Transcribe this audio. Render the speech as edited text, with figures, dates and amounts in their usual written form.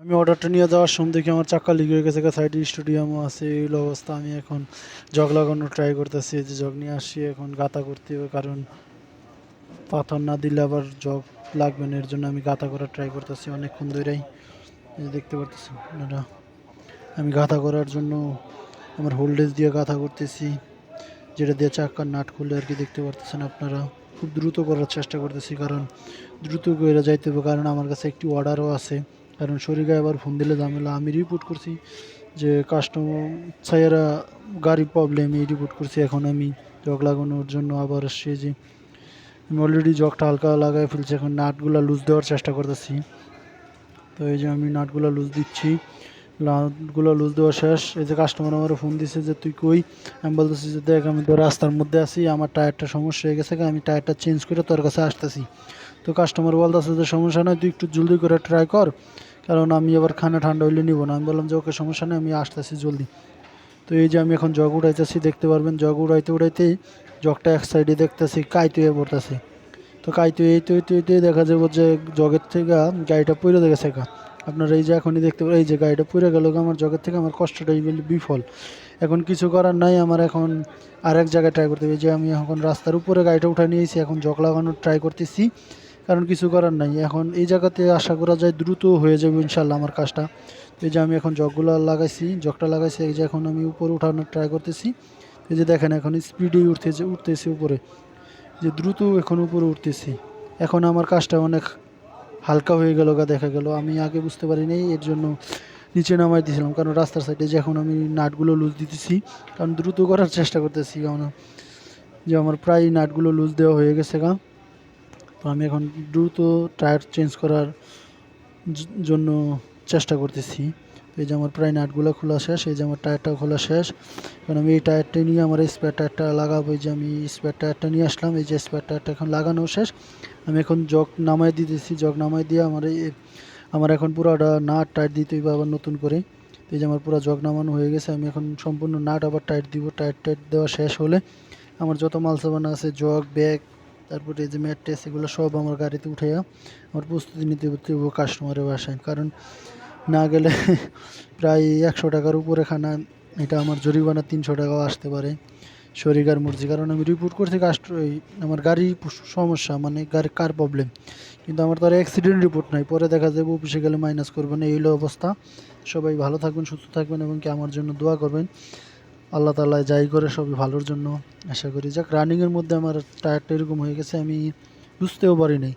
আমি অর্ডারটা নিয়ে যাওয়ার সময় দেখি আমার চাক্কা লিক হয়ে গেছে, সাইডে স্টেডিয়ামও আছে। এই হলো অবস্থা। আমি এখন জগ লাগানোর ট্রাই করতেছি, যে জগ নিয়ে আসছি, এখন গাতা করতে হবে, কারণ পাথর না দিলে আবার জগ লাগবে না। এর জন্য আমি গাতা করার ট্রাই করতেছি অনেকক্ষণ ধরেই। এই যে দেখতে পারতেছি আপনারা, আমি গাঁথা করার জন্য আমার হোল্ডেজ দিয়ে গাঁথা করতেছি, যেটা দিয়ে চাক্কার নাট খুলে আর কি। দেখতে পারতেছেন আপনারা, খুব দ্রুত করার চেষ্টা করতেছি, কারণ দ্রুত করে যাইতে হবে, কারণ আমার কাছে একটি অর্ডারও আছে। কারণ শরীরে আবার ফোন দিলে ঝামেলা। আমি রিপোর্ট করছি যে কাস্টমার ছাইয়েরা গাড়ি প্রবলেম, এই রিপোর্ট করছি। এখন আমি জগ লাগানোর জন্য আবার আসছি, যে আমি অলরেডি জগটা হালকা লাগাই ফেলছি, এখন নাটগুলো লুজ দেওয়ার চেষ্টা করতেছি। তো এই যে আমি নাটগুলো লুজ দিচ্ছি, নাটগুলো লুজ দেওয়া শেষ। এই যে কাস্টমার আমার ফোন দিছে যে তুই কই। আমি বলতেছি যে দেখ, আমি তো রাস্তার মধ্যে আছি, আমার টায়ারটা সমস্যা হয়ে গেছে, আমি টায়ারটা চেঞ্জ করে তোর কাছে আসতেছি। তো কাস্টমার বলতেছে যে সমস্যা নয়, তুই একটু জলদি করে ট্রাই কর, কারণ আমি আবার খানা ঠান্ডা হইলে নিব না। আমি বললাম যে ওকে, সমস্যা নেই, আমি আসতেছি জলদি। তো এই যে আমি এখন জগ উঠাইতেছি, দেখতে পারবেন জগ উড়াইতে উড়াইতেই জগটা এক সাইডে দেখতেছি কাইতে হয়ে পড়তেছে। তো কাইতে এই তো দেখা যাবো যে জগের থেকে গাড়িটা পড়ে গেছে গা। আপনারা এই যে এখনই দেখতে পারেন, এই যে গাড়িটা পড়ে গেল আমার জগের থেকে, আমার কষ্টটাই বিফল। এখন কিছু করার নাই, আমার এখন আরেক জায়গায় ট্রাই করতে হবে। এই যে আমি এখন রাস্তার উপরে গাড়িটা উঠে নিয়েছি, এখন জগ লাগানোর ট্রাই করতেছি, কারণ কিছু করার নাই। এখন এই জায়গাতে আশা করা যায় দ্রুত হয়ে যাবে ইনশাল্লাহ আমার কাজটা। তো এই যে আমি এখন জগগুলো লাগাইছি, জগটা লাগাইছি, এই যে এখন আমি উপরে উঠানোর ট্রাই করতেছি। এই যে দেখেন, এখন স্পিডেই উঠতেছে উপরে, যে দ্রুত এখন উপরে উঠতেছি। এখন আমার কাজটা অনেক হালকা হয়ে গেল গা, দেখা গেল। আমি আগে বুঝতে পারিনি, এর জন্য নিচে নামাই দিয়েছিলাম, কারণ রাস্তার সাইডে যে এখন আমি নাটগুলো লুজ দিতেছি, কারণ দ্রুত করার চেষ্টা করতেছি, কারণ যে আমার প্রায় নাটগুলো লুজ দেওয়া হয়ে গেছে গা। তো আমি এখন দ্রুত টায়ার চেঞ্জ করার জন্য চেষ্টা করতেছি। এই যে আমার প্রায় নাটগুলো খোলা শেষ, এই যে আমার টায়ারটা খোলা শেষ। কারণ আমি এই টায়ারটা নিয়ে আমার স্পেয়ার টায়ারটা লাগাবো। এই যে আমি স্পেয়ার টায়ারটা নিয়ে আসলাম, এই যে স্পেয়ার টায়ারটা এখন লাগানো শেষ। আমি এখন জগ নামাই দিতেছি, জগ নামাই দিয়ে আমার এখন পুরোটা নাট টাইট দিতে হবে আবার নতুন করে। এই যে আমার পুরো জগ নামানো হয়ে গেছে, আমি এখন সম্পূর্ণ নাট আবার টাইট দিব। টাইট দেওয়া শেষ হলে আমার যত মাল সামান আছে, জগ, ব্যাগ, তারপরে এই যে ম্যাট্রেস, এগুলো সব আমার গাড়িতে উঠাইয়া আমার প্রস্তুতি নিতে হবো কাস্টমারের বাসায়। কারণ না গেলে প্রায় 100 টাকার উপরে খানা, এটা আমার জরিমানা 300 টাকাও আসতে পারে, শরীর আর মর্জি। কারণ আমি রিপোর্ট করছি আমার গাড়ি সমস্যা, মানে গাড়ির কার প্রবলেম, কিন্তু আমার তো আর অ্যাক্সিডেন্ট রিপোর্ট নাই। পরে দেখা যাবে অফিসে গেলে মাইনাস করবে না। এই হলো অবস্থা। সবাই ভালো থাকবেন, সুস্থ থাকবেন, এবং কি আমার জন্য দোয়া করবেন। আল্লাহ তাআলা যাই করে সবই ভালোর জন্য আশা করি। যাক, রানিংয়ের মধ্যে আমার টায়ারটা এরকম হয়ে গেছে, আমি বুঝতেও পারি নাই।